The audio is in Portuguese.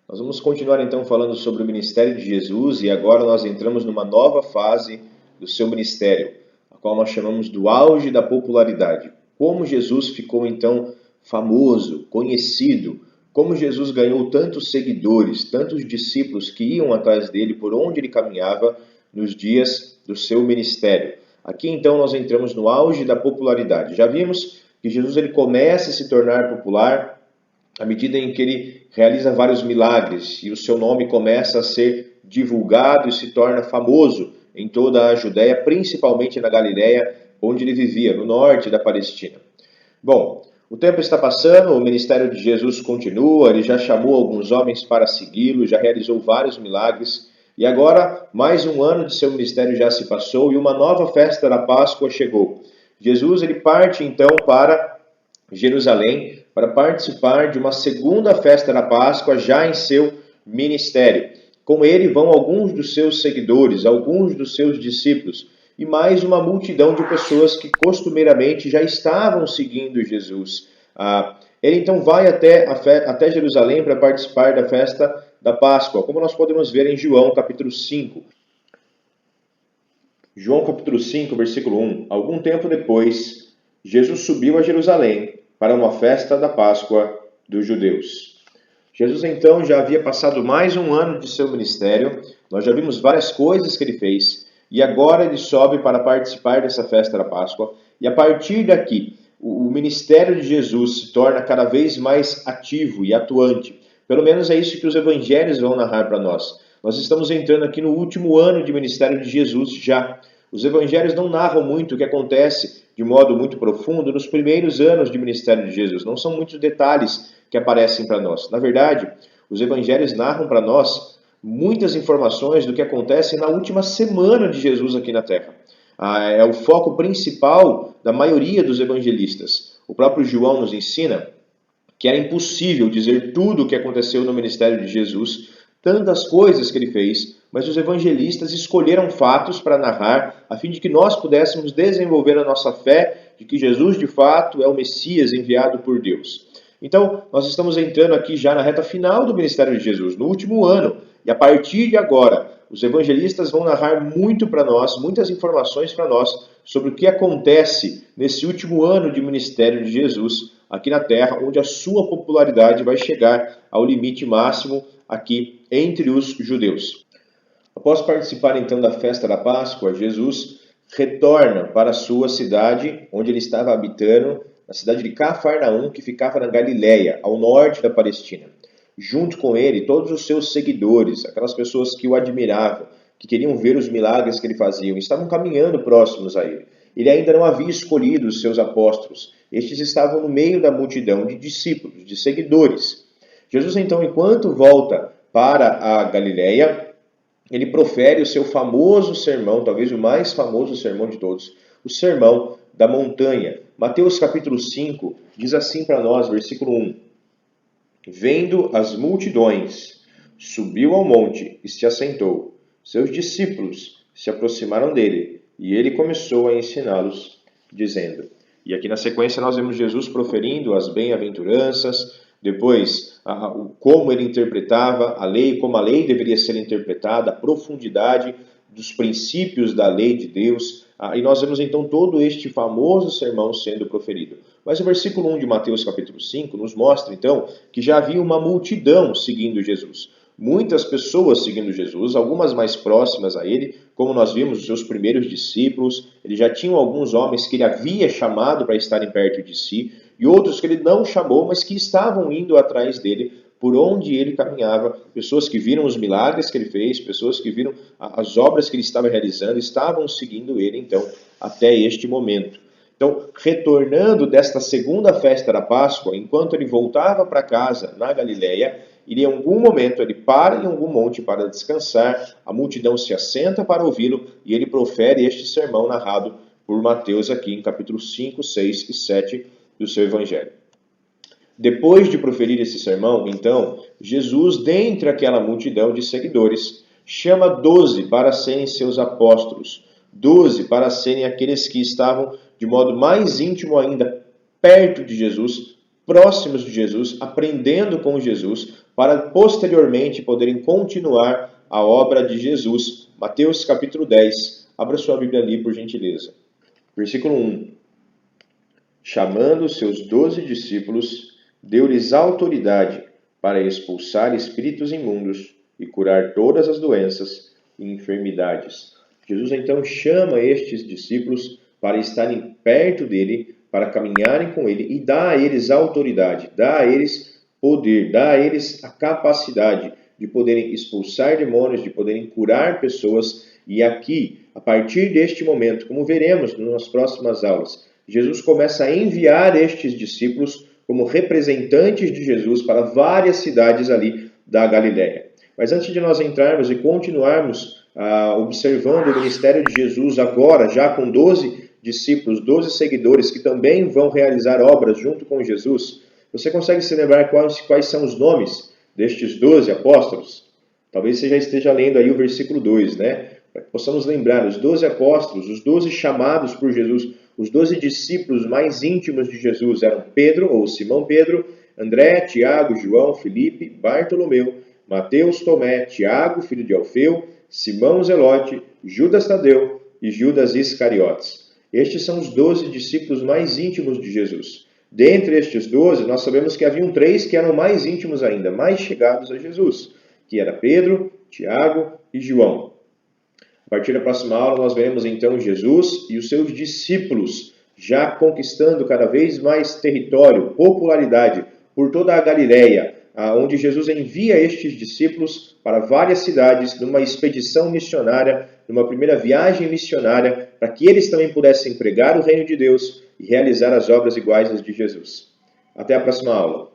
Nós vamos continuar então falando sobre o ministério de Jesus e agora nós entramos numa nova fase do seu ministério, a qual nós chamamos do auge da popularidade. Como Jesus ficou então famoso, conhecido, como Jesus ganhou tantos seguidores, tantos discípulos que iam atrás dele por onde ele caminhava nos dias do seu ministério. Aqui então nós entramos no auge da popularidade. Já vimos que Jesus ele começa a se tornar popular à medida em que ele realiza vários milagres e o seu nome começa a ser divulgado e se torna famoso em toda a Judéia, principalmente na Galiléia, onde ele vivia, no norte da Palestina. Bom, o tempo está passando, o ministério de Jesus continua, ele já chamou alguns homens para segui-lo, já realizou vários milagres, e agora mais um ano de seu ministério já se passou e uma nova festa da Páscoa chegou. Jesus ele parte então para Jerusalém para participar de uma segunda festa da Páscoa já em seu ministério. Com ele vão alguns dos seus seguidores, alguns dos seus discípulos e mais uma multidão de pessoas que costumeiramente já estavam seguindo Jesus. Ele então vai até Jerusalém para participar da festa da Páscoa, como nós podemos ver em João capítulo 5. João capítulo 5, versículo 1. Algum tempo depois, Jesus subiu a Jerusalém para uma festa da Páscoa dos judeus. Jesus então já havia passado mais um ano de seu ministério, nós já vimos várias coisas que ele fez, e agora ele sobe para participar dessa festa da Páscoa, e a partir daqui, o ministério de Jesus se torna cada vez mais ativo e atuante. Pelo menos é isso que os evangelhos vão narrar para nós. Nós estamos entrando aqui no último ano de ministério de Jesus já. Os evangelhos não narram muito o que acontece de modo muito profundo nos primeiros anos de ministério de Jesus. Não são muitos detalhes que aparecem para nós. Na verdade, os evangelhos narram para nós muitas informações do que acontece na última semana de Jesus aqui na Terra. É o foco principal da maioria dos evangelistas. O próprio João nos ensina que era impossível dizer tudo o que aconteceu no ministério de Jesus, tantas coisas que ele fez, mas os evangelistas escolheram fatos para narrar, a fim de que nós pudéssemos desenvolver a nossa fé de que Jesus de fato é o Messias enviado por Deus. Então, nós estamos entrando aqui já na reta final do ministério de Jesus, no último ano, e a partir de agora, os evangelistas vão narrar muito para nós, muitas informações para nós, sobre o que acontece nesse último ano de ministério de Jesus aqui na Terra, onde a sua popularidade vai chegar ao limite máximo aqui entre os judeus. Após participar então da festa da Páscoa, Jesus retorna para a sua cidade, onde ele estava habitando, na cidade de Cafarnaum, que ficava na Galiléia, ao norte da Palestina. Junto com ele, todos os seus seguidores, aquelas pessoas que o admiravam, que queriam ver os milagres que ele fazia, estavam caminhando próximos a ele. Ele ainda não havia escolhido os seus apóstolos. Estes estavam no meio da multidão de discípulos, de seguidores. Jesus, então, enquanto volta para a Galiléia, ele profere o seu famoso sermão, talvez o mais famoso sermão de todos, o Sermão da Montanha. Mateus capítulo 5 diz assim para nós, versículo 1. Vendo as multidões, subiu ao monte e se assentou. Seus discípulos se aproximaram dele e ele começou a ensiná-los, dizendo... E aqui na sequência nós vemos Jesus proferindo as bem-aventuranças, depois como ele interpretava a lei, como a lei deveria ser interpretada, a profundidade dos princípios da lei de Deus. E nós vemos então todo este famoso sermão sendo proferido. Mas o versículo 1 de Mateus capítulo 5 nos mostra então que já havia uma multidão seguindo Jesus. Muitas pessoas seguindo Jesus, algumas mais próximas a ele, como nós vimos os seus primeiros discípulos. Ele já tinha alguns homens que ele havia chamado para estarem perto de si, e outros que ele não chamou, mas que estavam indo atrás dele por onde ele caminhava. Pessoas que viram os milagres que ele fez, pessoas que viram as obras que ele estava realizando, estavam seguindo ele então até este momento. Então, retornando desta segunda festa da Páscoa, enquanto ele voltava para casa na Galiléia, em algum momento ele para em algum monte para descansar, a multidão se assenta para ouvi-lo e ele profere este sermão narrado por Mateus aqui em capítulo 5, 6 e 7 do seu Evangelho. Depois de proferir esse sermão, então, Jesus, dentre aquela multidão de seguidores, chama 12 para serem seus apóstolos, 12 para serem aqueles que estavam de modo mais íntimo ainda perto de Jesus, próximos de Jesus, aprendendo com Jesus, para posteriormente poderem continuar a obra de Jesus. Mateus capítulo 10. Abra sua Bíblia ali, por gentileza. Versículo 1. Chamando seus 12 discípulos, deu-lhes autoridade para expulsar espíritos imundos e curar todas as doenças e enfermidades. Jesus então chama estes discípulos para estarem perto dele, para caminharem com ele e dá a eles autoridade, dá a eles poder, dá a eles a capacidade de poderem expulsar demônios, de poderem curar pessoas. E aqui, a partir deste momento, como veremos nas próximas aulas, Jesus começa a enviar estes discípulos como representantes de Jesus para várias cidades ali da Galiléia. Mas antes de nós entrarmos e continuarmos observando o ministério de Jesus agora, já com 12 discípulos, 12 seguidores que também vão realizar obras junto com Jesus, você consegue se lembrar quais são os nomes destes 12 apóstolos? Talvez você já esteja lendo aí o versículo 2, né? Para que possamos lembrar, os 12 apóstolos, os 12 chamados por Jesus, os 12 discípulos mais íntimos de Jesus eram Pedro, ou Simão Pedro, André, Tiago, João, Filipe, Bartolomeu, Mateus, Tomé, Tiago, filho de Alfeu, Simão Zelote, Judas Tadeu e Judas Iscariotes. Estes são os 12 discípulos mais íntimos de Jesus. Dentre estes 12, nós sabemos que haviam 3 que eram mais íntimos ainda, mais chegados a Jesus, que era Pedro, Tiago e João. A partir da próxima aula, nós veremos então Jesus e os seus discípulos já conquistando cada vez mais território, popularidade por toda a Galiléia, onde Jesus envia estes discípulos para várias cidades numa expedição missionária, numa primeira viagem missionária, para que eles também pudessem pregar o reino de Deus e realizar as obras iguais às de Jesus. Até a próxima aula.